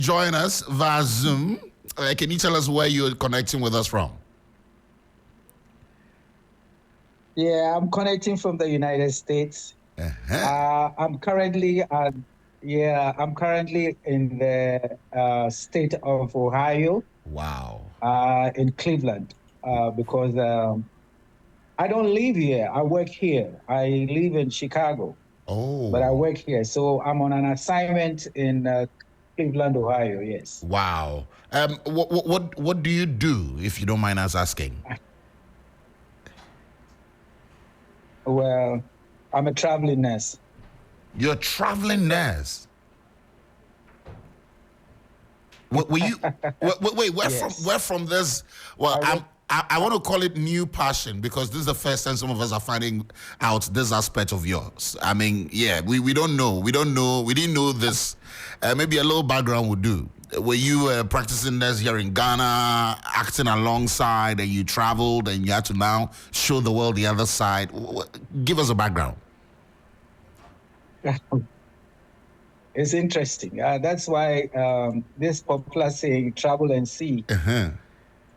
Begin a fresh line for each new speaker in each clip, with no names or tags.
join us via Zoom. Can you tell us where you're connecting with us from?
Yeah, I'm connecting from the United States. I'm currently in the state of Ohio.
Wow.
In Cleveland, because I don't live here. I work here. I live in Chicago.
Oh.
But I work here, so I'm on an assignment in Cleveland, Ohio. Yes.
Wow. What do you do, if you don't mind us asking?
Well, I'm a traveling nurse.
You're a traveling nurse. Were you? Wait. Where from this? Well, I want to call it new passion, because this is the first time some of us are finding out this aspect of yours. I mean, yeah, we don't know. We didn't know this. Maybe a little background would do. Were you practicing nurse here in Ghana, acting alongside, and you traveled and you had to now show the world the other side? Give us a background.
It's interesting. That's why this popular saying, travel and see.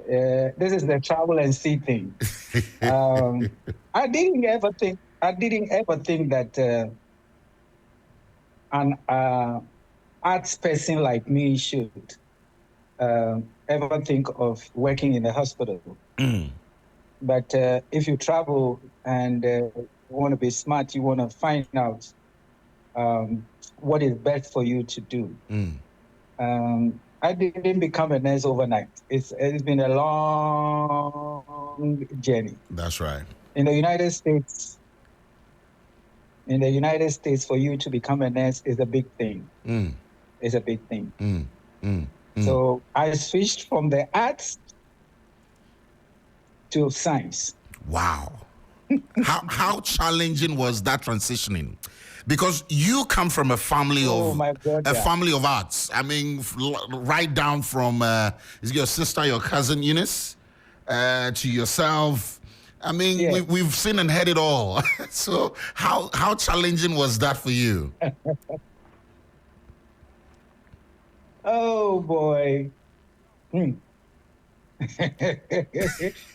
This is the travel and see thing. I didn't ever think that an arts person like me should ever think of working in a hospital. But if you travel and you want to be smart, you want to find out what is best for you to do. I didn't become a nurse overnight. It's been a long journey.
That's right.
In the United States, for you to become a nurse is a big thing. It's a big thing. So I switched from the arts to science.
Wow. How challenging was that transitioning? Because you come from a family family of arts. I mean, right down from your sister, your cousin Eunice, to yourself. I mean, yes. We've seen and heard it all. So how challenging was that for you?
Oh boy.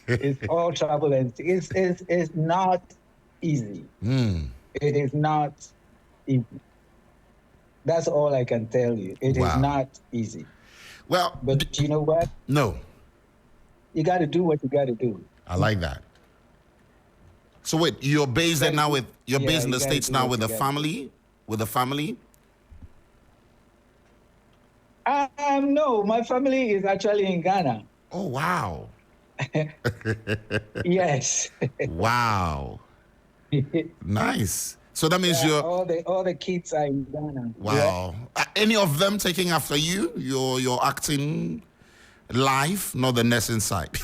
It's all trouble, and it's not easy. It is not easy. That's all I can tell you. It is not easy.
Well,
but you know what?
No.
You got to do what you got to do.
I like that. So wait, you're based there now with based in the States now with a family? With a family?
No, my family is actually in Ghana.
Oh wow.
Yes.
Wow. Nice. So that means you're
all the kids are in Ghana.
Wow. Yeah. Any of them taking after you? Your acting life, not the nursing side.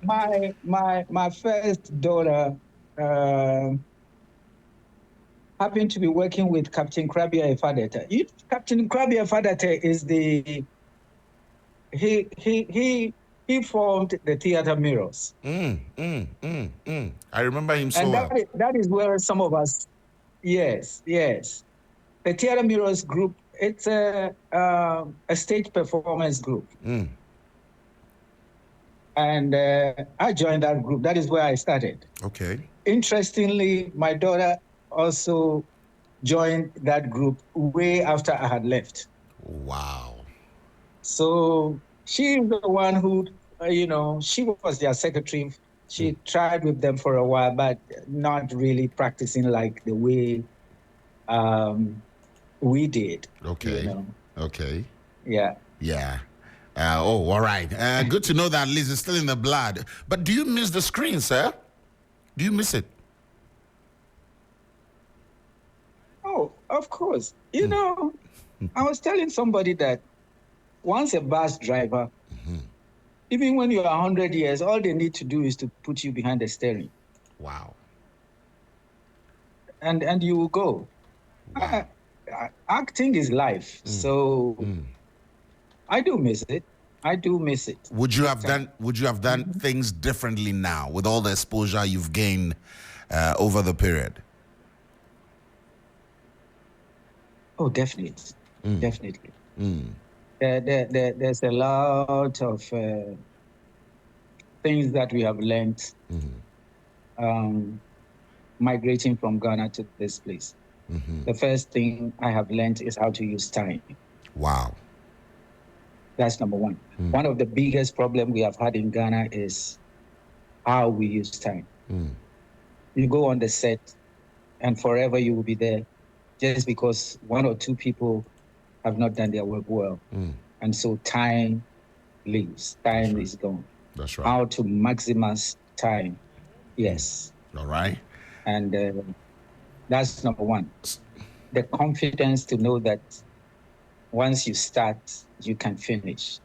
My first daughter happened to be working with Captain Krabia Efadeta. Captain Krabia Efadeta is he formed the Theatre Mirrors.
I remember him so well.
And that is where some of us, yes. The Theatre Mirrors group, it's a stage performance group. And I joined that group. That is where I started.
Okay.
Interestingly, my daughter also joined that group way after I had left.
Wow.
So she's the one who, she was their secretary. She tried with them for a while, but not really practicing like the way we did.
Okay. Okay.
Yeah.
Yeah. All right. Good to know that Liz is still in the blood. But do you miss the screen, sir? Do you miss it?
Oh, of course. I was telling somebody that once a bus driver, even when you are 100 years, all they need to do is to put you behind the steering.
Wow.
And you will go. Wow. Acting is life. So I do miss it.
Would you have done things differently now with all the exposure you've gained over the period?
Oh, definitely. Definitely. There's a lot of things that we have learned migrating from Ghana to this place. The first thing I have learned is how to use time.
Wow.
That's number one. One of the biggest problems we have had in Ghana is how we use time. You go on the set and forever you will be there just because one or two people have not done their work well. And so time leaves, time is gone.
That's right.
How to maximize time. Yes.
All right.
And that's number one. The confidence to know that once you start, you can finish.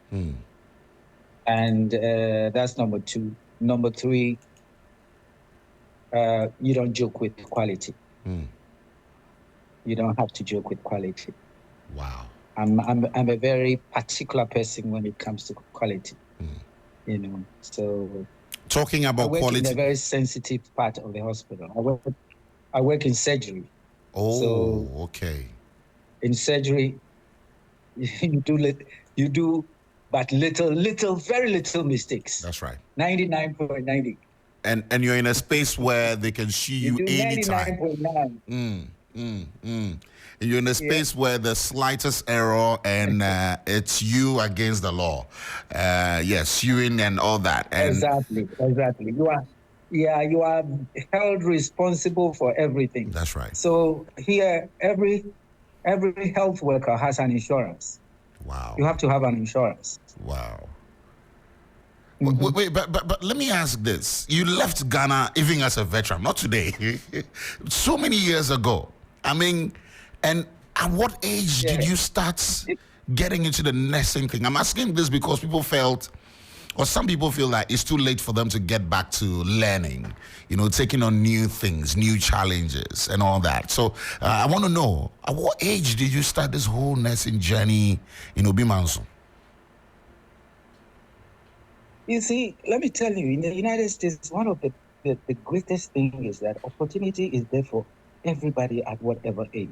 And that's number two. Number three, you don't joke with quality. You don't have to joke with quality.
Wow.
I'm a very particular person when it comes to quality. So
talking about
I work
quality
in a very sensitive part of the hospital. I work in surgery.
Oh,
so
okay.
In surgery, you do but very little mistakes.
That's right.
99.90.
And you're in a space where they can see you anytime.
99.9.
And you're in a space where the slightest error and it's you against the law. Suing and all that. And
exactly. You are held responsible for everything.
That's right.
So here, every health worker has an insurance.
Wow.
You have to have an insurance.
Wow. Wait, but let me ask this. You left Ghana even as a veteran, not today, so many years ago. I mean, and at what age did you start getting into the nursing thing? I'm asking this because people felt, or some people feel like it's too late for them to get back to learning, taking on new things, new challenges and all that. So I want to know, at what age did you start this whole nursing journey in Obimanso?
You see, let me tell you, in the United States, one of the greatest things is that opportunity is there for everybody at whatever age.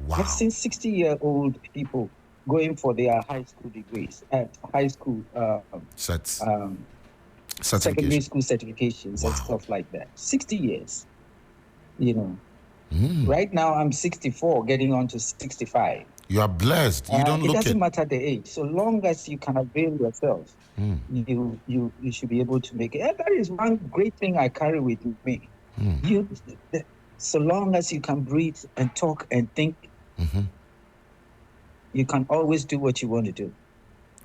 Wow.
I've seen 60-year-old people going for their high school degrees, high school secondary school certifications and stuff like that. 60 years, Right now, I'm 64, getting on to 65.
You are blessed. You don't look
it. It doesn't matter the age. So long as you can avail yourself, you should be able to make it. And that is one great thing I carry with me. So long as you can breathe and talk and think, you can always do what you want to do.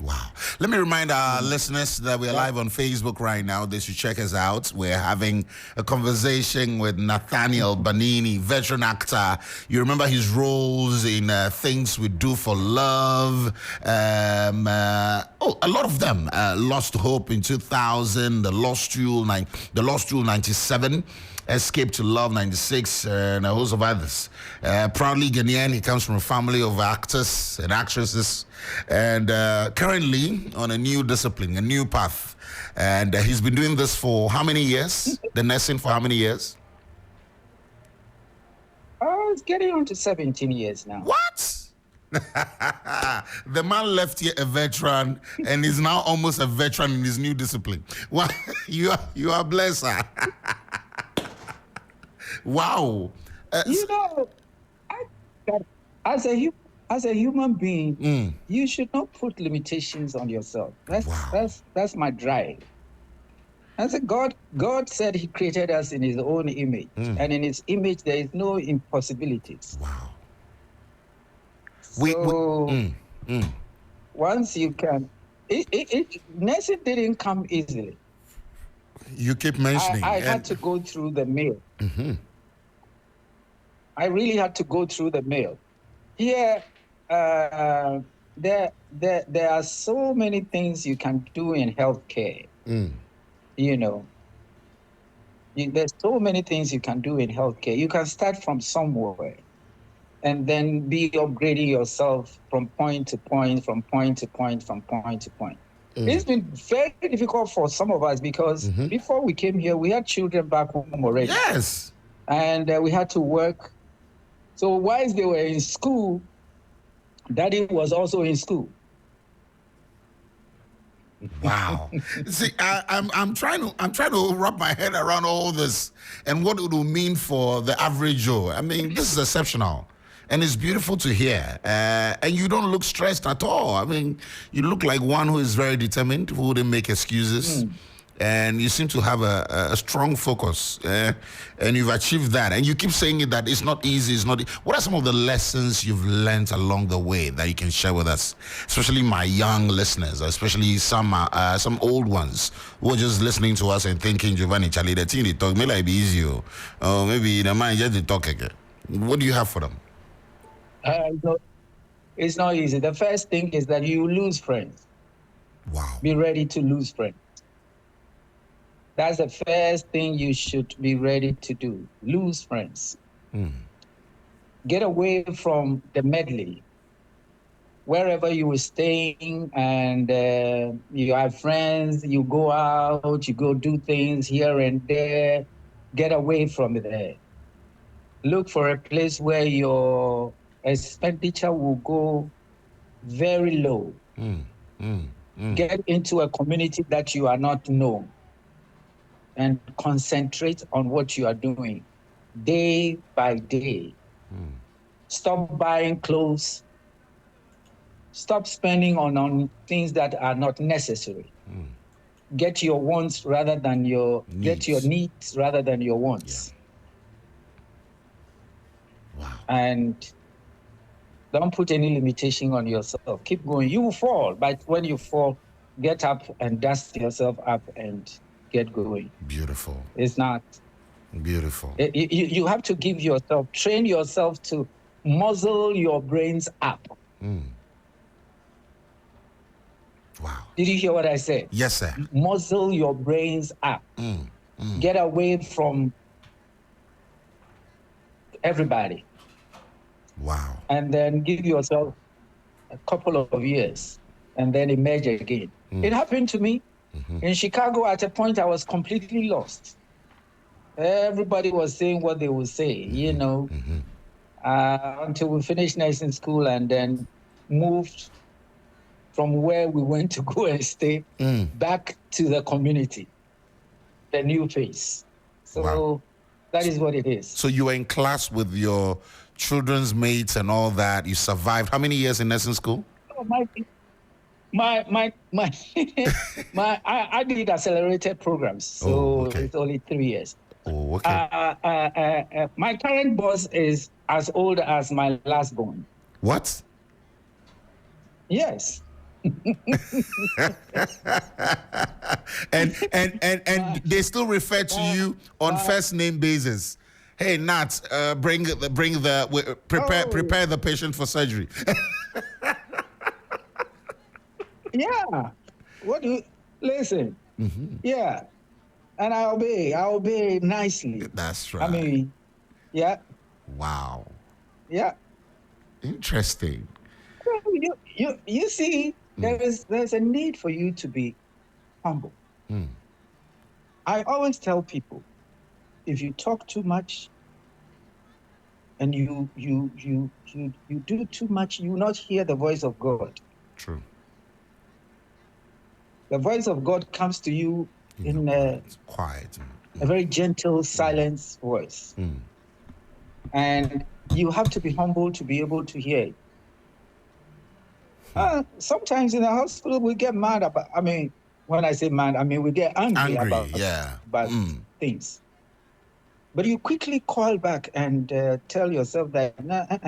Wow. Let me remind our listeners that we are live on Facebook right now. They should check us out. We're having a conversation with Nat Banini, veteran actor. You remember his roles in Things We Do for Love. A lot of them. Lost Hope in 2000, The Lost Jewel 97. Escape to Love 96, and a host of others. Proudly Ghanaian, he comes from a family of actors and actresses, and currently on a new discipline, a new path. And he's been doing this for how many years? The nursing for how many years?
It's getting on to 17 years now.
What? The man left here a veteran and is now almost a veteran in his new discipline. Well, you are blessed, sir. Wow.
As a human being, you should not put limitations on yourself. That's my drive. As a God said He created us in His own image, and in His image there is no impossibilities.
Wow.
Once you can, nursing didn't come easily.
You keep mentioning.
I had to go through the mill. I really had to go through the mill. Here, there are so many things you can do in healthcare. There's so many things you can do in healthcare. You can start from somewhere and then be upgrading yourself from point to point, from point to point, from point to point. It's been very difficult for some of us because before we came here, we had children back home already.
Yes.
And we had to work. So whilst they were in school, Daddy was also in school.
Wow. See, I'm trying to wrap my head around all this and what it will mean for the average Joe. I mean, this is exceptional. And it's beautiful to hear. And you don't look stressed at all. I mean, you look like one who is very determined, who wouldn't make excuses. And you seem to have a strong focus, and you've achieved that. And you keep saying it that it's not easy. It's not. What are some of the lessons you've learned along the way that you can share with us, especially my young listeners, especially some old ones who are just listening to us and thinking, Giovanni, Charlie, the thing they talk may like be easy, or maybe the man just they talk again. What do you have for them?
It's not easy. The first thing is that you lose friends.
Wow.
Be ready to lose friends. That's the first thing you should be ready to do. Lose friends. Get away from the medley. Wherever you were staying and you have friends, you go out, you go do things here and there. Get away from there. Look for a place where your expenditure will go very low. Get into a community that you are not known. And concentrate on what you are doing day by day. Stop buying clothes. Stop spending on things that are not necessary. Get your wants rather than your needs. Get your needs rather than your wants.
Yeah. Wow.
And don't put any limitation on yourself. Keep going. You will fall, but when you fall, get up and dust yourself up and get going.
Beautiful.
It's not
beautiful.
You have to give yourself, train yourself to muzzle your brains up.
Wow.
Did you hear what I said?
Yes, sir.
Muzzle your brains up. Get away from everybody.
Wow.
And then give yourself a couple of years and then emerge again. It happened to me. In Chicago, at a point, I was completely lost. Everybody was saying what they would say, until we finished nursing school and then moved from where we went to go and stay back to the community, the new face. So that is what it is.
So you were in class with your children's mates and all that. You survived. How many years in nursing school?
Oh, I did accelerated programs, so it's only 3 years.
Oh, okay.
My current boss is as old as my last born.
What?
Yes.
and they still refer to you on first name basis. Hey, Nat, prepare the patient for surgery.
Yeah. Listen? Yeah. And I obey nicely.
That's right.
I mean, yeah.
Wow.
Yeah.
Interesting.
You see, there's a need for you to be humble. I always tell people, if you talk too much and you do too much, you will not hear the voice of God.
True.
The voice of God comes to you in a very gentle, silent voice. And you have to be humble to be able to hear it. Sometimes in the hospital, we get mad about, when I say mad, we get angry about things. But you quickly call back and tell yourself that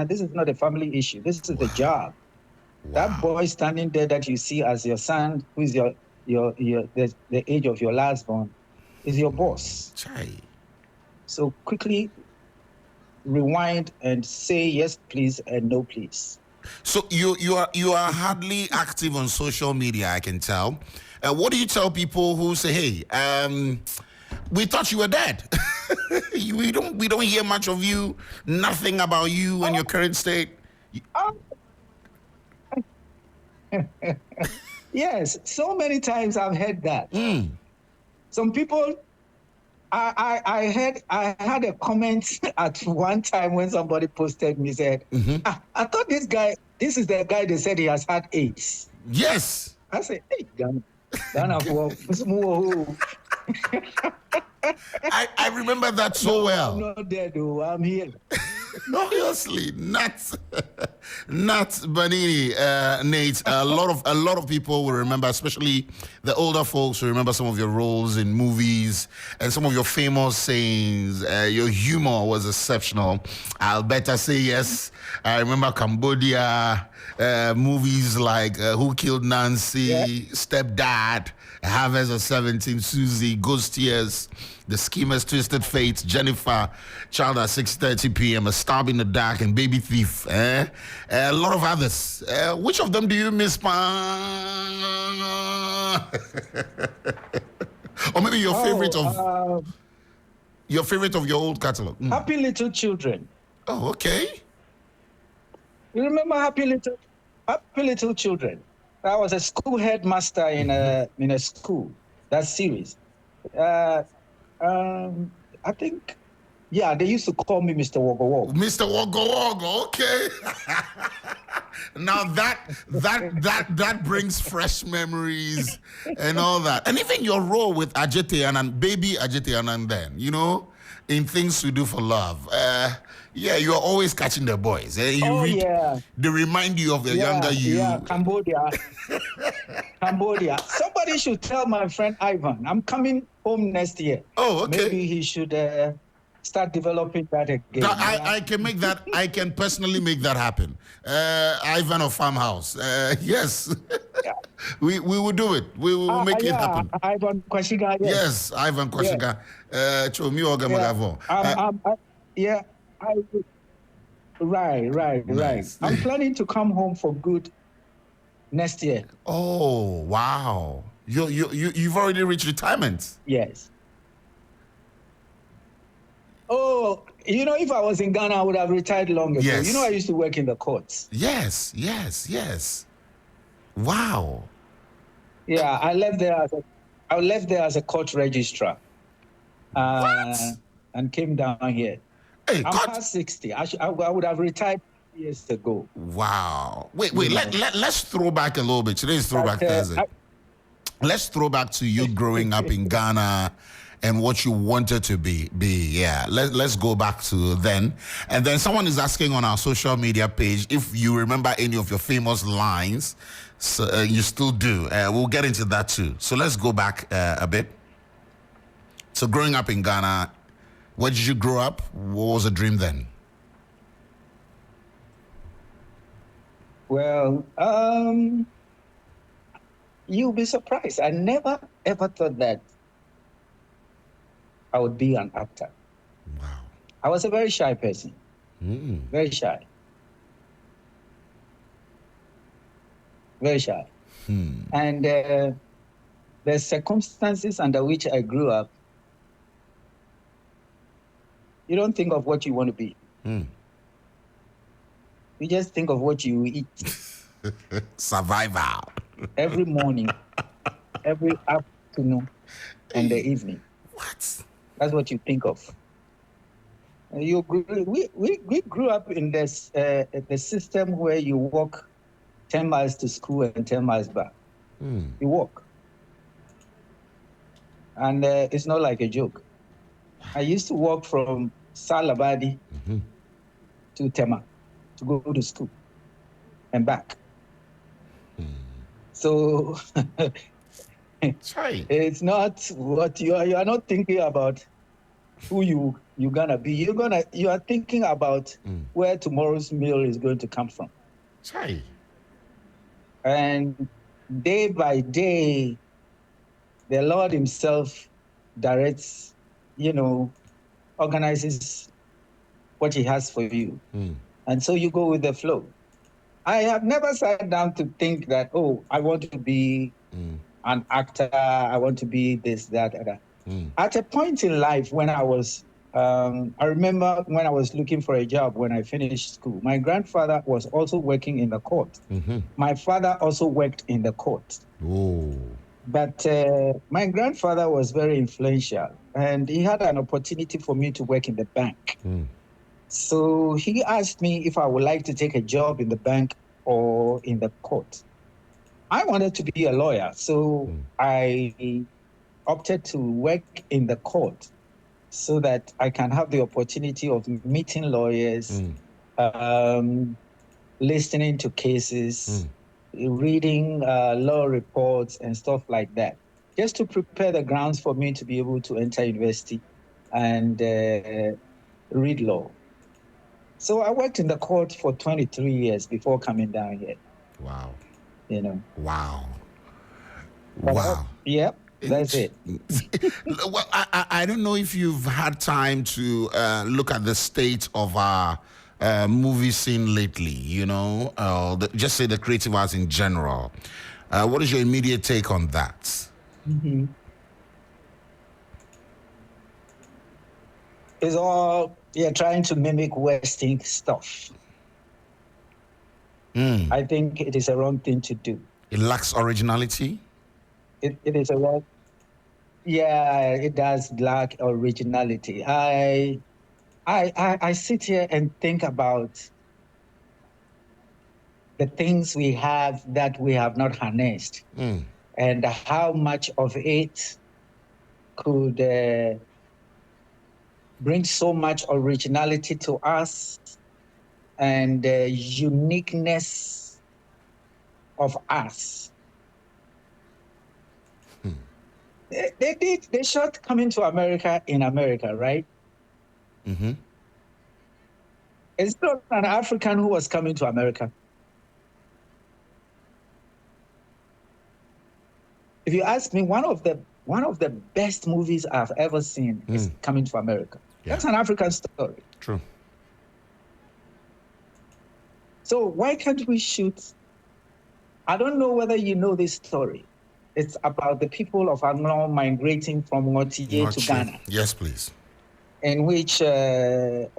this is not a family issue. This is a job. That boy standing there that you see as your son, who is the age of your last born, is your boss. So quickly rewind and say yes, please, and no, please.
So you are hardly active on social media, I can tell. What do you tell people who say, "Hey, we thought you were dead. we don't hear much of you. Nothing about you and your current state."
Yes, so many times I've heard that. Some people, I had a comment at one time when somebody posted me, said, I thought this guy this is the guy they said he has had AIDS.
Yes.
I said, hey, Ghana.
I remember that so well.
I'm not dead, though. I'm here.
Obviously, Nat Banini, Nate. A lot of people will remember, especially the older folks, will remember some of your roles in movies and some of your famous sayings. Your humor was exceptional. I'll better say yes. I remember Cambodia, movies like Who Killed Nancy, Stepdad, Harvest of 17, Susie, Ghost Tears, The Schemers, Twisted Fates, Jennifer, Child at 6:30 p.m., A Stab in the Dark, and Baby Thief. A lot of others. Which of them do you miss, or maybe your favorite of your old catalog?
Happy Little Children.
Oh, okay.
You remember Happy Little Children? I was a school headmaster in a school. That series. I think, yeah, they used to call me Mr. Wogga Wogga.
Mr. Wogga Wogga, okay. Now that brings fresh memories and all that. And even your role with Ajete and baby Ajete and then, in Things We Do for Love. Yeah, you are always catching the boys. They remind you of the younger you.
Yeah, Cambodia. Somebody should tell my friend Ivan, I'm coming home next year.
Oh, okay.
Maybe he should start developing that again.
I can make that. I can personally make that happen. Ivan of Farmhouse. Yes. Yeah. We will do it. We will make it happen.
Ivan Kwashiga.
Yes, Ivan Kwashiga.
Right. Nice. I'm planning to come home for good next year.
Oh, wow. You've already reached retirement.
Yes. Oh, if I was in Ghana, I would have retired long ago.
Yes.
I used to work in the courts.
Yes. Wow.
Yeah, I left there as a court registrar.
What?
And came down here.
Hey,
I'm past 60. I would have retired years ago.
Wow. Wait. Let's throw back a little bit. Today's Throwback Thursday. Let's throw back to you growing up in Ghana and what you wanted to be. Yeah. Let's go back to then. And then someone is asking on our social media page if you remember any of your famous lines. So you still do. We'll get into that too. So let's go back a bit. So growing up in Ghana, where did you grow up? What was the dream then?
Well, you'll be surprised. I never, ever thought that I would be an actor.
Wow.
I was a very shy person. Very shy. Very shy. And the circumstances under which I grew up, you don't think of what you want to be. You just think of what you eat.
Survival.
Every morning, every afternoon, and the evening.
What?
That's what you think of. We grew up in this the system where you walk 10 miles to school and 10 miles back. You walk. And it's not like a joke. I used to walk from Salabadi to Tema to go to school and back. So it's not what you are not thinking about who you're gonna be. You are thinking about where tomorrow's meal is going to come from. And day by day, the Lord Himself directs, organizes what He has for you. And so you go with the flow. I have never sat down to think that, I want to be an actor, I want to be this, that, and that. At a point in life when I was, I remember when I was looking for a job when I finished school, my grandfather was also working in the court. My father also worked in the court. But my grandfather was very influential, and he had an opportunity for me to work in the bank. So he asked me if I would like to take a job in the bank or in the court. I wanted to be a lawyer, so I opted to work in the court so that I can have the opportunity of meeting lawyers, listening to cases, reading law reports and stuff like that, just to prepare the grounds for me to be able to enter university and read law. So I worked in the court for 23 years before coming down here.
Wow.
You know.
Wow.
Wow. Yep. That's it.
Well, I don't know if you've had time to look at the state of our movie scene lately, you know, just say the creative arts in general. What is your immediate take on that?
Mm-hmm. It's all trying to mimic Western stuff. I think it is a wrong thing to do.
It lacks originality?
It is a wrong. Yeah, it does lack originality. I sit here and think about the things we have that we have not harnessed, and how much of it could bring so much originality to us and uniqueness of us. They shot Coming to America in America, right?
Mm-hmm.
It's not an African who was coming to America. If you ask me, one of the best movies I've ever seen is Coming to America. Yeah. That's an African story.
True.
So why can't we shoot? I don't know whether you know this story. It's about the people of Anglon migrating from Motier to Ghana.
Yes, please.
In which it's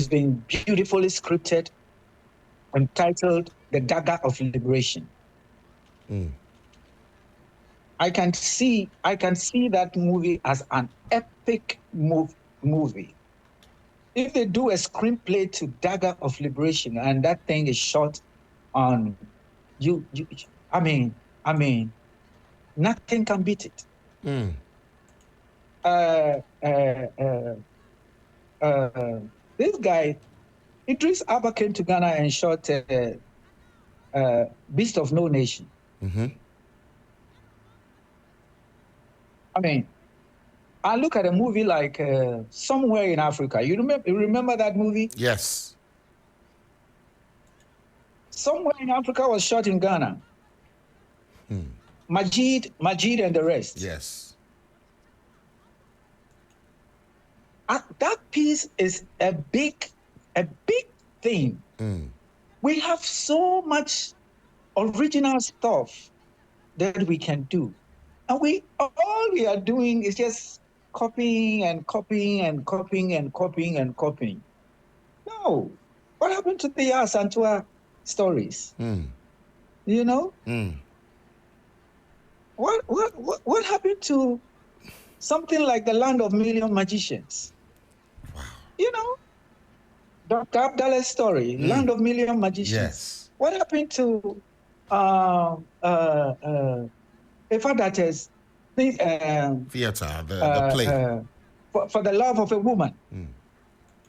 been beautifully scripted and titled The Dagger of Liberation. I can see that movie as an epic movie. If they do a screenplay to Dagger of Liberation and that thing is shot on I mean, nothing can beat it. This guy, Idris Abba, came to Ghana and shot Beast of No Nation. I mean, I look at a movie like Somewhere in Africa. You remember that movie?
Yes.
Somewhere in Africa was shot in Ghana. Majid and the rest.
Yes.
That piece is a big thing. We have so much original stuff that we can do. And all we are doing is just copying and copying and copying and copying and copying. No. What happened to the Asantua stories? You know? What happened to something like The Land of Million Magicians?
Wow.
You know? Dr. Abdallah's story, Land of Million Magicians.
Yes.
What happened to Ifadate's
theater, the play?
For the Love of a Woman.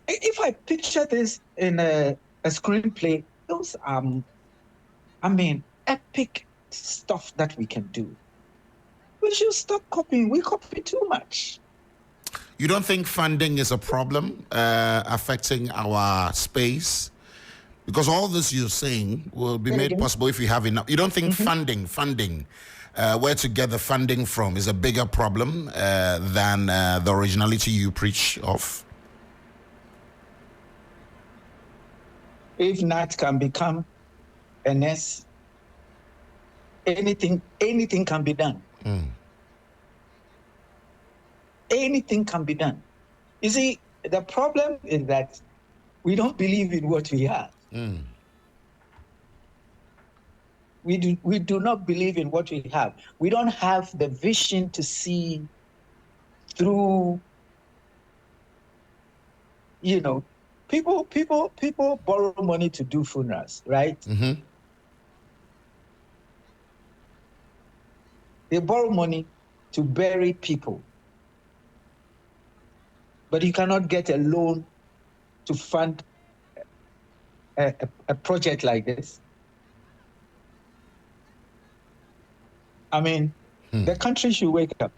If I picture this in a screenplay, those are, epic stuff that we can do. We should stop copying. We copy too much.
You don't think funding is a problem affecting our space? Because all this you're saying will be made possible if we have enough. You don't think funding, where to get the funding from is a bigger problem than the originality you preach of?
If Nat can become a nurse, anything can be done. Anything can be done. You see, the problem is that we don't believe in what we have. We do not believe in what we have. We don't have the vision to see through, People borrow money to do funerals, right?
Mm-hmm.
They borrow money to bury people, but you cannot get a loan to fund a project like this. I mean, the country should wake up.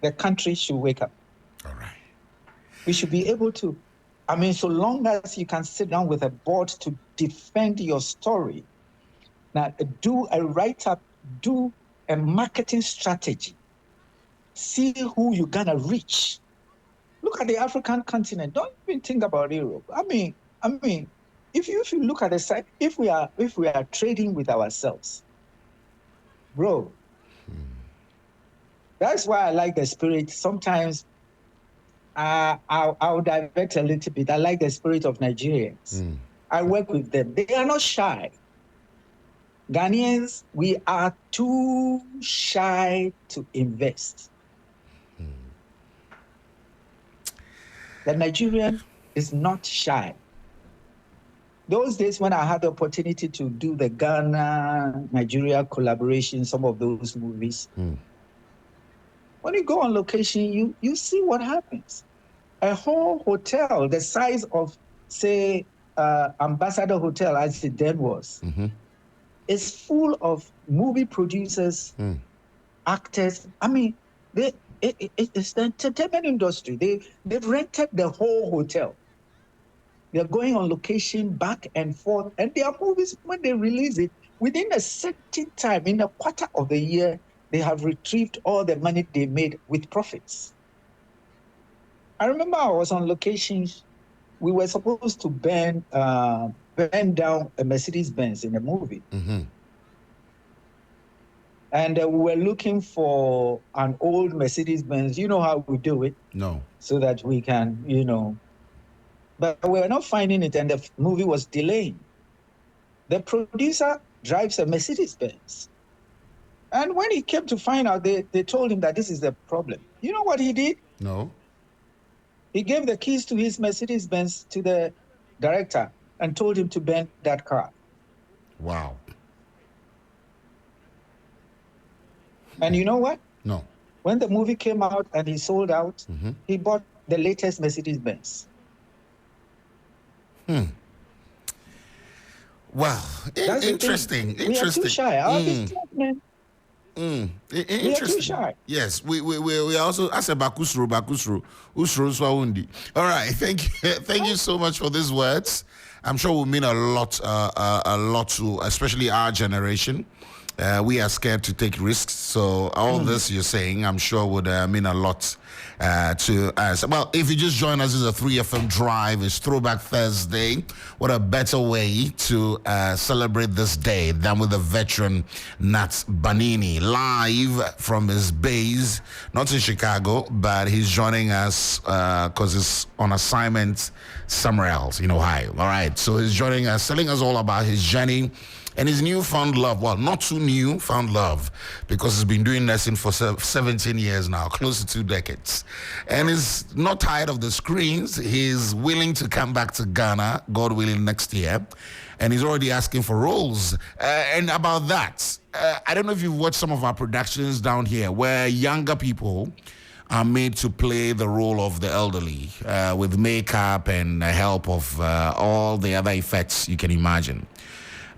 The country should wake up.
All right.
We should be able to, I mean, so long as you can sit down with a board to defend your story, now do a write-up, do a marketing strategy, see who you're gonna reach. Look at the African continent. Don't even think about Europe. I mean, if you look at the side, if we are trading with ourselves, bro, that's why I like the spirit. Sometimes I'll divert a little bit. I like the spirit of Nigerians. I work with them. They are not shy. Ghanaians, we are too shy to invest. The Nigerian is not shy. Those days when I had the opportunity to do the Ghana-Nigeria collaboration, some of those movies, when you go on location, you see what happens. A whole hotel, the size of, say, Ambassador Hotel, as it then was, is full of movie producers, actors. I mean, it's the entertainment industry. They've rented the whole hotel. They're going on location back and forth, and their movies, when they release it, within a certain time, in a quarter of the year, they have retrieved all the money they made with profits. I remember I was on locations. We were supposed to burn down a Mercedes-Benz in a movie. And we were looking for an old Mercedes-Benz. You know how we do it?
No.
So that we can, but we were not finding it, and the movie was delaying. The producer drives a Mercedes-Benz. And when he came to find out, they told him that this is the problem. You know what he did?
No.
He gave the keys to his Mercedes-Benz to the director and told him to burn that car.
Wow.
And you know what?
No.
When the movie came out and he sold out, he bought the latest Mercedes-Benz.
Wow. Interesting.
We are too shy. Our businessmen. We are too shy.
Yes, we also, I said bakusru usru swaundi. All right, thank you so much for these words. I'm sure will mean a lot to especially our generation. We are scared to take risks, so all this you're saying, I'm sure would mean a lot to us. Well, if you just join us, it's a 3FM Drive. It's Throwback Thursday. What a better way to celebrate this day than with the veteran Nat Banini, live from his base, not in Chicago, but he's joining us because he's on assignment somewhere else in Ohio. All right, so he's joining us, telling us all about his journey and his newfound love. Well, not too new, found love, because he's been doing nursing for 17 years now, close to 2 decades. And he's not tired of the screens. He's willing to come back to Ghana, God willing, next year. And he's already asking for roles. And about that, I don't know if you've watched some of our productions down here where younger people are made to play the role of the elderly with makeup and the help of all the other effects you can imagine.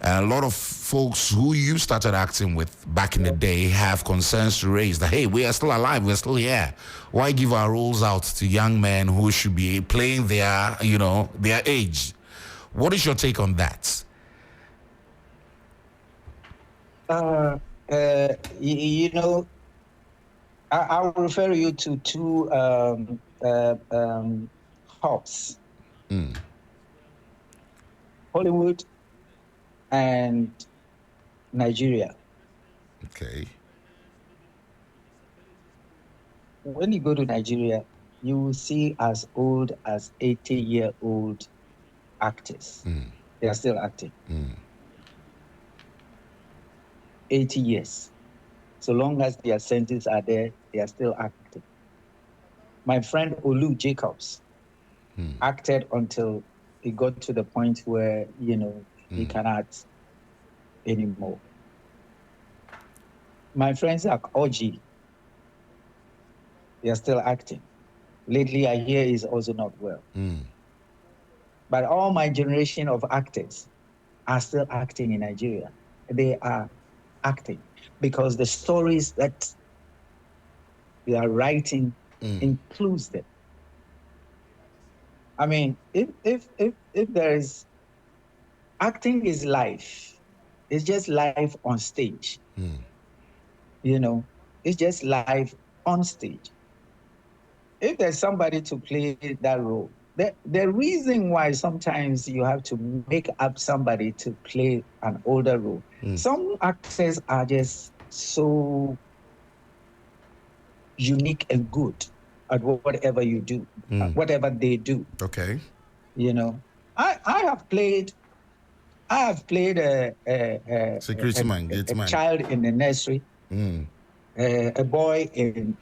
A lot of folks who you started acting with back in the day have concerns to raise that, hey, we are still alive, we're still here. Why give our roles out to young men who should be playing their age? What is your take on that?
I will refer you to 2 hubs. Hollywood and Nigeria.
Okay.
When you go to Nigeria, you will see as old as 80-year-old actors. They are still acting. 80 years. So long as their senses are there, they are still acting. My friend Olu Jacobs, acted until he got to the point where, he cannot anymore. My friends like Oji, they are still acting. Lately, I hear he's also not well. But all my generation of actors are still acting in Nigeria. They are acting because the stories that they are writing includes them. I mean, if there is acting is life, it's just life on stage. It's just life on stage. If there's somebody to play that role, the reason why sometimes you have to make up somebody to play an older role, some actors are just so unique and good at whatever you do, whatever they do.
Okay.
I have played a child in the nursery, a boy in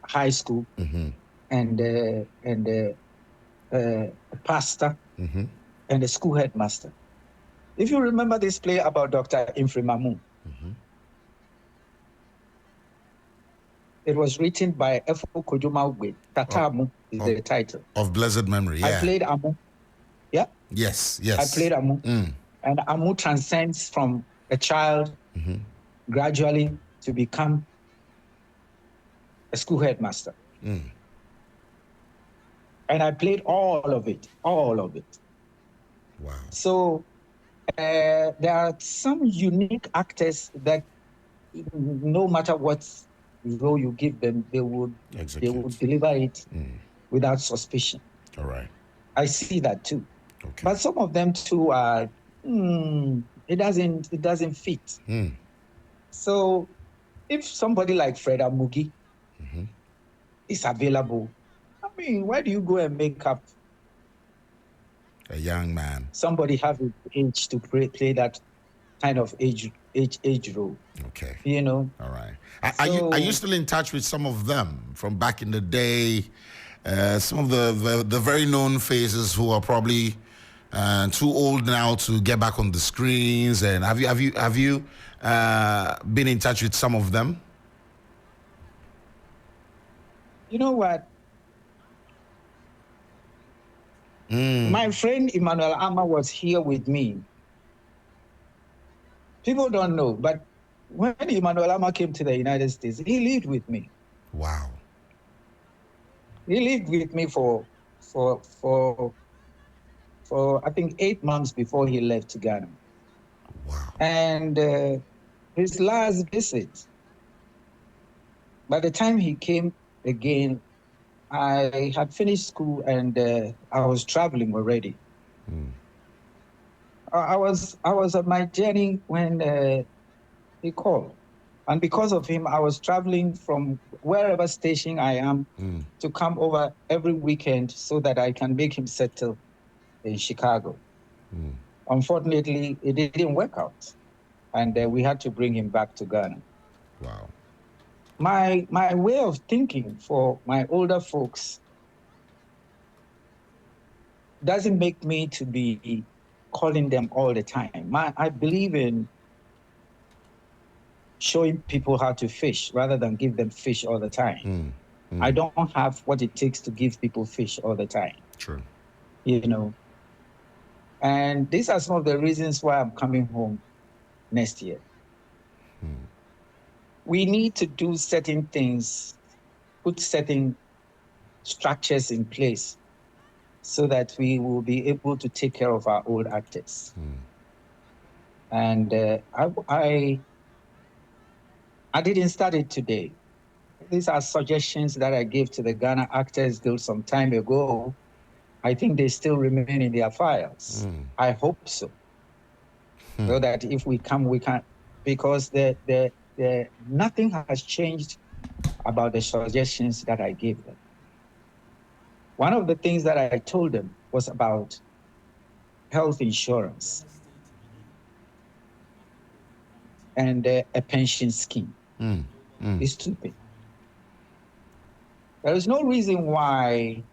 high school, and a pastor, and a school headmaster. If you remember this play about Dr. Infrimamu, it was written by Efo Kojumaugbe. Tatamu is the title.
Of blessed memory, yeah.
I played Amu. Yeah?
Yes.
I played Amu. And Amu transcends from a child gradually to become a school headmaster. And I played all of it.
Wow.
So there are some unique actors that no matter what role you give them, they would deliver it without suspicion.
All right.
I see that too.
Okay.
But some of them too are it doesn't fit. So if somebody like Fred Amugi is available, I mean, why do you go and make up
a young man?
Somebody have the age to play that kind of age role.
Okay.
All
right. Are you still in touch with some of them from back in the day? Some of the very known faces who are probably too old now to get back on the screens. And have you been in touch with some of them?
You know what? My friend Emmanuel Ama was here with me. People don't know, but when Emmanuel Ama came to the United States, he lived with me.
Wow.
He lived with me for I think 8 months before he left to Ghana.
Wow.
And his last visit, by the time he came again, I had finished school and I was traveling already. I was on my journey when he called. And because of him, I was traveling from wherever station I am to come over every weekend so that I can make him settle in Chicago. Unfortunately, it didn't work out. And we had to bring him back to Ghana.
Wow.
My way of thinking for my older folks doesn't make me to be calling them all the time. I believe in showing people how to fish rather than give them fish all the time. I don't have what it takes to give people fish all the time.
True.
And these are some of the reasons why I'm coming home next year. We need to do certain things, put certain structures in place so that we will be able to take care of our old actors. And I didn't start it today. These are suggestions that I gave to the Ghana Actors Guild some time ago. I think they still remain in their files. I hope so. So that if we come, we can, because nothing has changed about the suggestions that I gave them. One of the things that I told them was about health insurance and a pension scheme. It's stupid. There is no reason why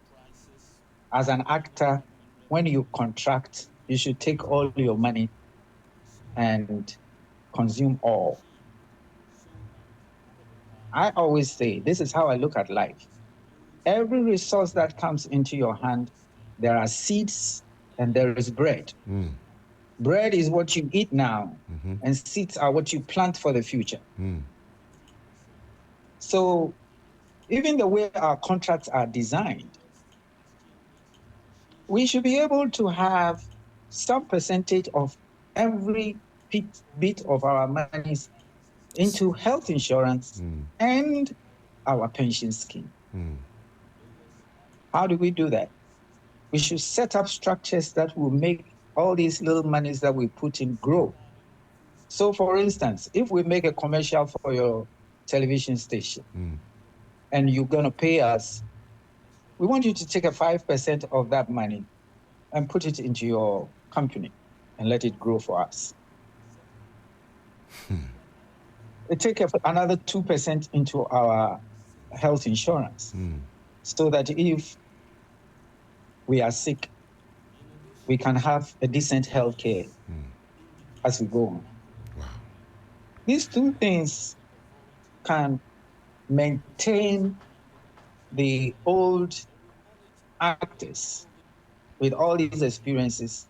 as an actor, when you contract, you should take all your money and consume all. I always say, this is how I look at life. Every resource that comes into your hand, there are seeds and there is bread. Bread is what you eat now, and seeds are what you plant for the future. So even the way our contracts are designed, we should be able to have some percentage of every bit of our monies into health insurance and our pension scheme. How do we do that? We should set up structures that will make all these little monies that we put in grow. So for instance, if we make a commercial for your television station and you're going to pay us, we want you to take a 5% of that money and put it into your company and let it grow for us. We take another 2% into our health insurance so that if we are sick, we can have a decent health care as we go on.
Wow.
These two things can maintain the old actors with all these experiences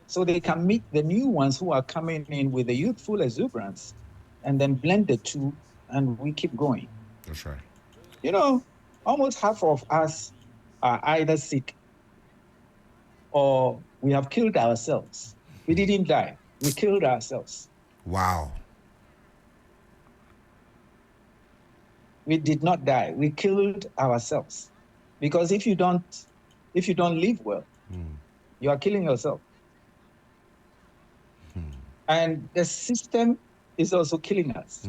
so they can meet the new ones who are coming in with the youthful exuberance and then blend the two and we keep going.
That's right.
You know, almost half of us are either sick or we have killed ourselves. We didn't die. We killed ourselves.
Wow.
We did not die. We killed ourselves. Because if you don't live well, you are killing yourself. And the system is also killing us.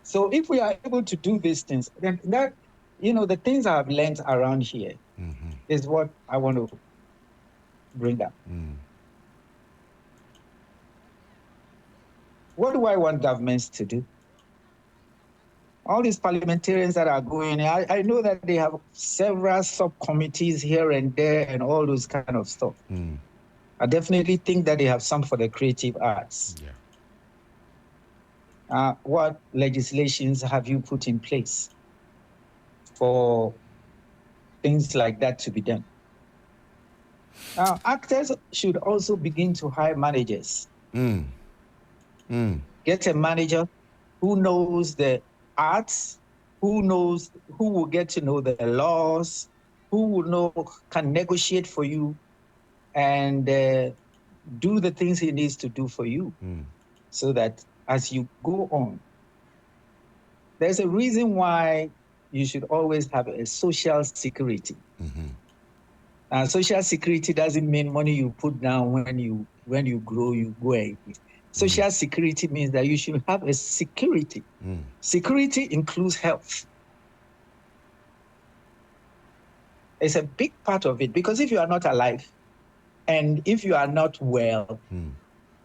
So if we are able to do these things, then that, the things I've learned around here is what I want to bring up. What do I want governments to do? All these parliamentarians that are going, I know that they have several subcommittees here and there and all those kind of stuff. I definitely think that they have some for the creative arts.
Yeah.
What legislations have you put in place for things like that to be done? Now, actors should also begin to hire managers. Get a manager who knows the arts, who will get to know the laws, can negotiate for you and do the things he needs to do for you so that as you go on, there's a reason why you should always have a social security. Social security doesn't mean money you put down when you grow, you go and eat. Social security means that you should have a security. Security includes health. It's a big part of it because if you are not alive and if you are not well,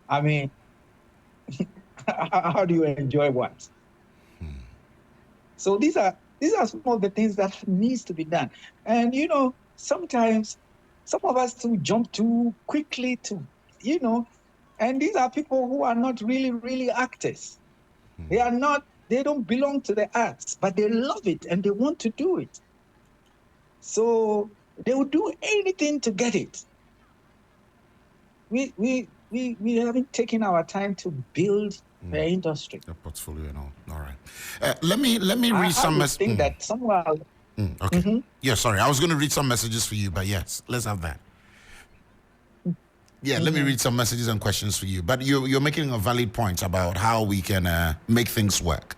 I mean, how do you enjoy what? So these are some of the things that needs to be done. And, sometimes some of us too jump too quickly to, and these are people who are not really, really actors. They don't belong to the arts, but they love it and they want to do it. So they will do anything to get it. We haven't taken our time to build the industry.
The portfolio and all. All right. Let me read some messages.
I think that somewhere.
Okay. Yeah, sorry. I was going to read some messages for you, but yes, let's have that. Yeah, let me read some messages and questions for you. But you're making a valid point about how we can make things work,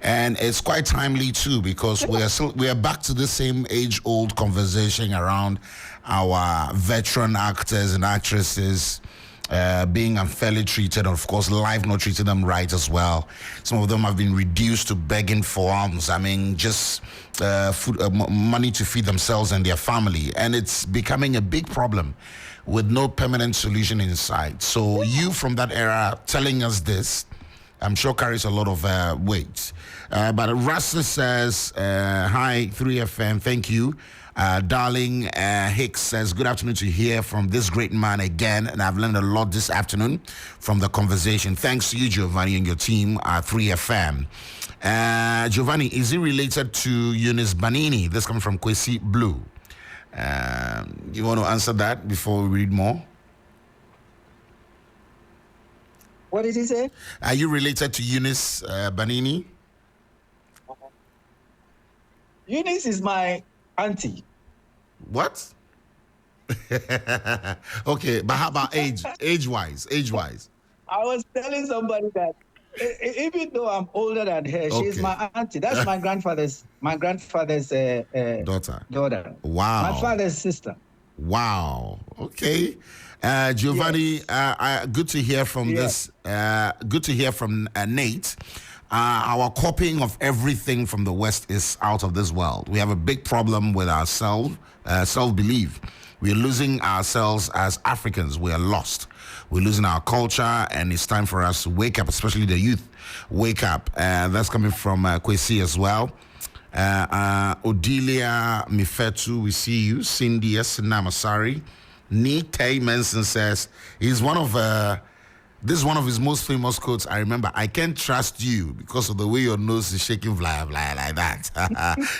and it's quite timely too because we are back to the same age-old conversation around our veteran actors and actresses being unfairly treated, and of course, life not treating them right as well. Some of them have been reduced to begging for alms. I mean, just money to feed themselves and their family, and it's becoming a big problem with no permanent solution in sight. So you from that era telling us this, I'm sure carries a lot of weight. But Russell says, hi, 3FM, thank you. Darling Hicks says, good afternoon to hear from this great man again. And I've learned a lot this afternoon from the conversation. Thanks to you, Giovanni, and your team at 3FM. Giovanni, is he related to Eunice Banini? This comes from Kwesi Blue. You want to answer that before we read more?
What did he say?
Are you related to Eunice Banini?
Eunice is my auntie.
What? Okay, but how about age? Age-wise.
I was telling somebody that even though I'm older than her, she's my auntie. That's my grandfather's daughter.
Wow.
My father's sister.
Wow. Okay. Giovanni, good to hear from this. Good to hear from Nate. Our copying of everything from the West is out of this world. We have a big problem with our self-belief. We're losing ourselves as Africans. We are lost. We're losing our culture, and it's time for us to wake up, especially the youth. Wake up. That's coming from Kwesi as well. Odelia Mifetu, we see you. Cindy S. Namasari. Nite Manson says he's one of this is one of his most famous quotes. I remember, I can't trust you because of the way your nose is shaking like that.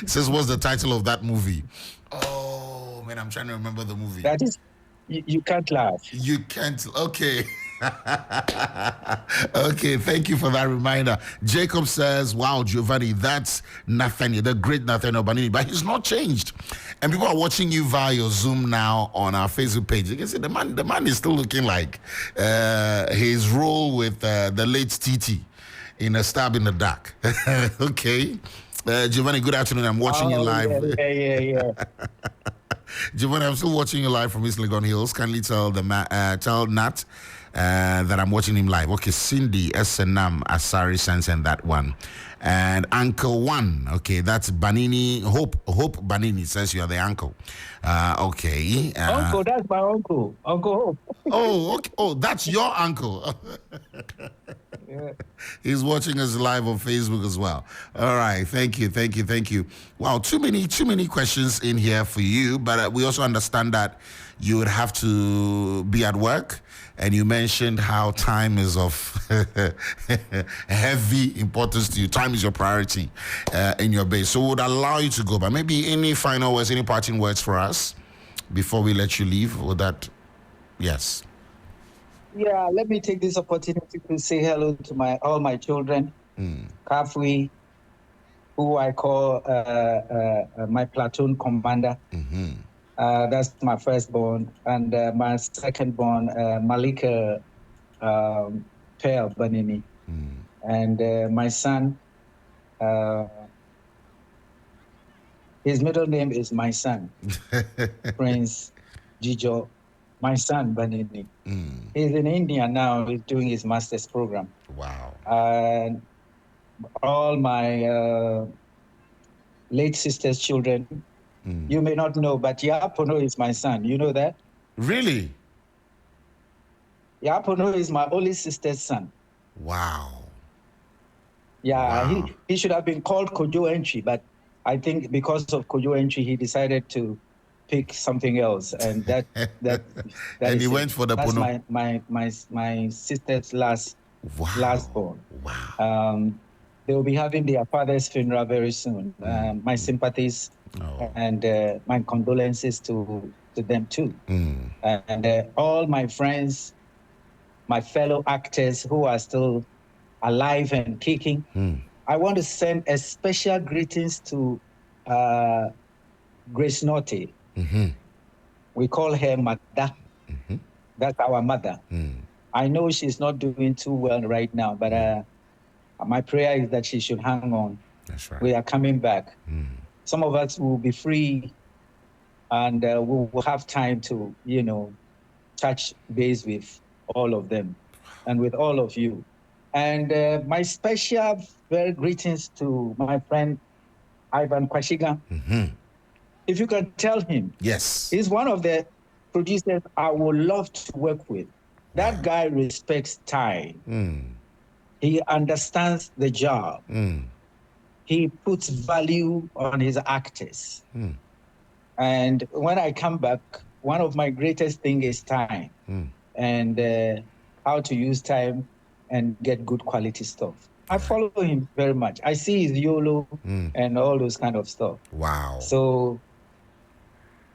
Says, what's the title of that movie? Oh man, I'm trying to remember the movie.
That is, you can't laugh.
You can't. Okay. Okay, thank you for that reminder. Jacob says, wow, Giovanni, that's Nathaniel, the great Nathaniel Banini, but he's not changed. And people are watching you via your Zoom now on our Facebook page. You can see the man is still looking like his role with the late TT in A Stab in the Dark. Okay. Giovanni, good afternoon. I'm watching you live.
Yeah.
Giovanni, I'm still watching you live from East Legon Hills. Kindly tell Nat that I'm watching him live. Okay, Cindy SNM Asari sent that one. And Uncle One, okay, that's Banini. Hope Banini says you are the uncle. Okay.
Uncle, that's my uncle. Uncle Hope.
Oh, okay. Oh, that's your uncle.
Yeah.
He's watching us live on Facebook as well. All right, thank you. Wow, too many questions in here for you, but we also understand that you would have to be at work, and you mentioned how time is of heavy importance to you. Time is your priority in your base, so would allow you to go. But maybe any final words, any parting words for us before we let you leave? Would that? Yes.
Yeah, let me take this opportunity to say hello to all my children. Kafui, who I call my platoon commander.
Mm-hmm.
That's my firstborn. And my secondborn, Malika Pearl Banini. And my son, his middle name is my son, Prince Jijo. My son, Banini. He's in India now. He's doing his master's program.
Wow.
And all my late sister's children, you may not know, but Yapono is my son. You know that?
Really?
Yapono is my only sister's son.
Wow.
Yeah,
wow.
He should have been called Kojo Entry, but I think because of Kojo Entry, he decided to pick something else, and that
and he went for the
that's
Pono.
my sister's lastborn.
Wow.
They will be having their father's funeral very soon. My sympathies and my condolences to them too. And all my friends, my fellow actors who are still alive and kicking. I want to send a special greetings to Grace Norty. We call her Mada. That's our mother. I know she's not doing too well right now, but my prayer is that she should hang on.
That's right.
We are coming back. Some of us will be free, and we will have time to, touch base with all of them and with all of you. And my special greetings to my friend Ivan Kwashiga. If you can tell him,
yes,
he's one of the producers I would love to work with. That guy respects time. He understands the job. He puts value on his actors. And when I come back, one of my greatest things is time and how to use time and get good quality stuff. I follow him very much. I see his YOLO and all those kind of stuff.
Wow.
So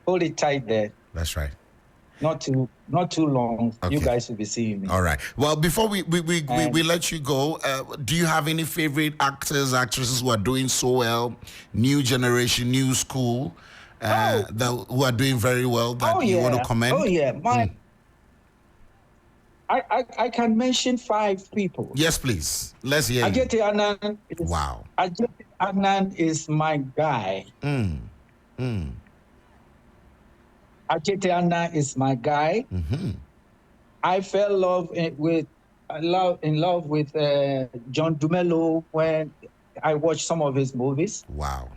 hold it tight there.
That's right.
Not too long. Okay. You guys will be seeing me.
All right. Well, before we let you go, do you have any favorite actors, actresses who are doing so well, new generation, new school, who are doing very well that you want to commend?
Oh yeah, I can mention 5 people.
Yes, please. Let's hear you.
Ajete Anand.
Wow.
Ajete Anand is my guy. Ajete Anand is my guy. I fell in love with John Dumelo when I watched some of his movies.
Wow.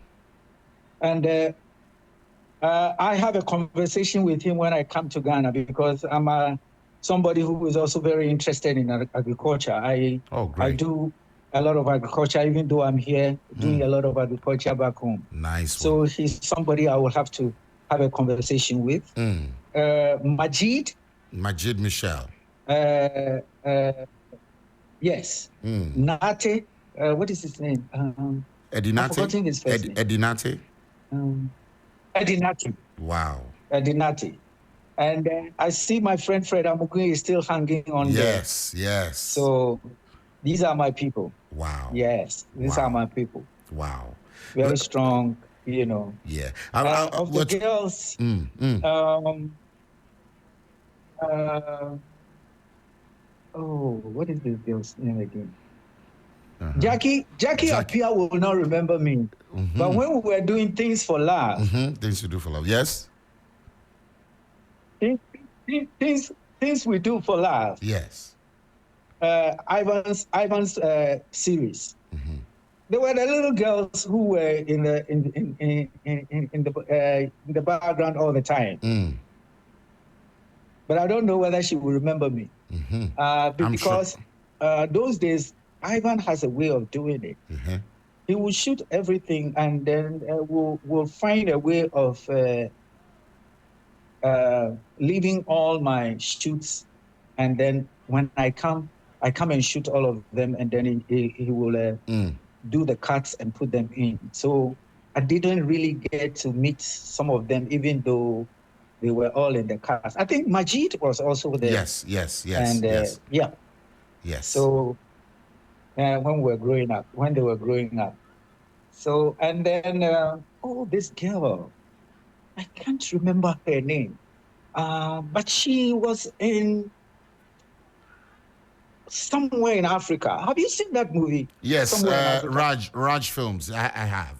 And I have a conversation with him when I come to Ghana because I'm somebody who is also very interested in agriculture. I do a lot of agriculture, even though I'm here doing a lot of agriculture back home.
Nice.
So he's somebody I will have to have a conversation with. Majid
Michel.
Yes. Nate. What is his name?
Eddie Nate.
I've forgotten his first name.
Eddie Nate.
Eddie Nate.
Wow.
Eddie Nate. And I see my friend Fred Amugui is still hanging on there.
Yes.
So these are my people.
Wow.
Yes, these are my people.
Wow.
Very strong, you know.
Yeah.
Of the girls, what is this girl's name again? Jackie Apia will not remember me. But when we were doing Things for Love.
Things to do for love. Yes.
Things we do for love.
Yes.
Ivan's series. There were the little girls who were in the background all the time. But I don't know whether she will remember me because those days Ivan has a way of doing it. He will shoot everything and then we'll find a way of leaving all my shoots, and then when I come and shoot all of them, and then he will do the cuts and put them in. So I didn't really get to meet some of them, even though they were all in the cast. I think Majid was also there.
Yes. And yes.
So when they were growing up. So and then this girl, I can't remember her name, but she was in somewhere in Africa. Have you seen that movie?
Yes, Raj Films. I have.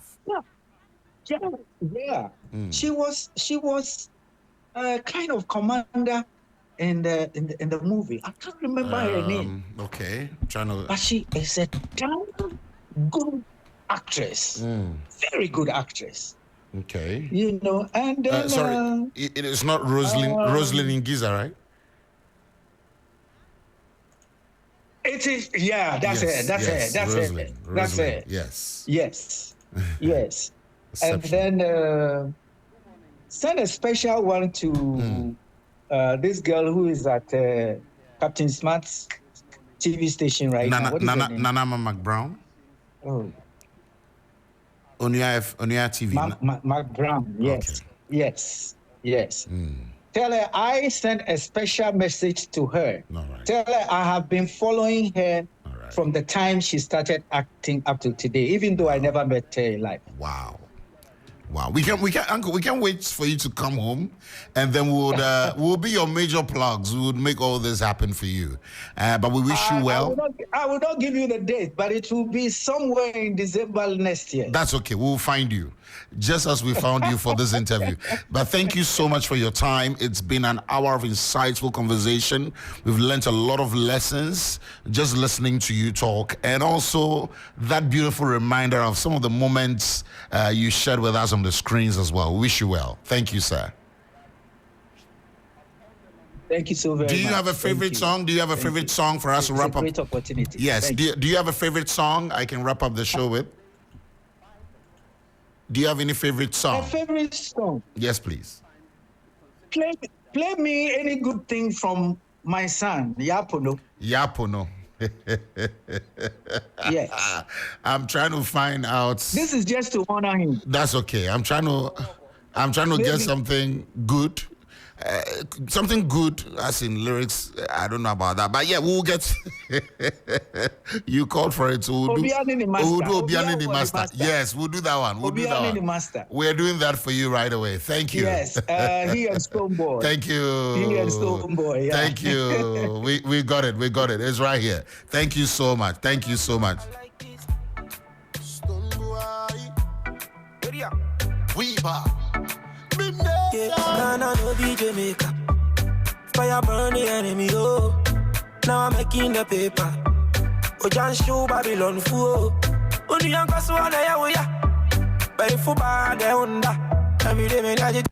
Yeah. She was kind of commander in the movie. I can't remember her name.
Okay, I'm trying to.
But she is a damn good actress. Very good actress.
Okay.
You know, and then
sorry, it is not Rosalind Giza, right?
It is. Yeah, that's it. That's it. That's it. That's it.
Yes.
And then send a special one to this girl who is at Captain Smart's TV station right now. What is her name?
Nanama McBrown.
Oh.
Onia TV.
McBrown. Yes.
Okay.
Yes. Tell her I sent a special message to her.
Right.
Tell her I have been following her from the time she started acting up to today, even though I never met her in life.
Wow. We can't wait for you to come home, and then we'll be your major plugs. We would make all this happen for you. But we wish you well.
I will not give you the date, but it will be somewhere in December next year.
That's okay. We'll find you, just as we found you for this interview. But thank you so much for your time. It's been an hour of insightful conversation. We've learned a lot of lessons just listening to you talk, and also that beautiful reminder of some of the moments you shared with us on the screens as well. Wish you well. Thank you, sir.
Thank you so very much.
Do you have a favorite song? Do you have a favorite song for us to wrap up?
It's a great opportunity.
Yes. Do you have a favorite song I can wrap up the show with? Do you have any favorite song?
A favorite song?
Yes, please.
Play me any good thing from my son, Yapono.
Yapono.
Yes.
I'm trying to find out.
This is just to honor him.
That's okay. I'm trying to get something good. Something good as in lyrics. I don't know about that, but yeah, we'll get. You called for it, so we'll do Obiani the Master. Yes, we'll do that one. We'll do that one.
The Master.
We're doing that for you right away. Thank you.
Yes, he and Stoneboy.
Thank you.
He and Stoneboy. Yeah.
Thank you. We got it. We got it. It's right here. Thank you so much. Thank you so much.
Yeah, no DJ maker. Fire burn the enemy, oh. Now I'm making the paper. Ojan show Babylon fool. Only young Kaswana ya. Very for bad, every day, man, I just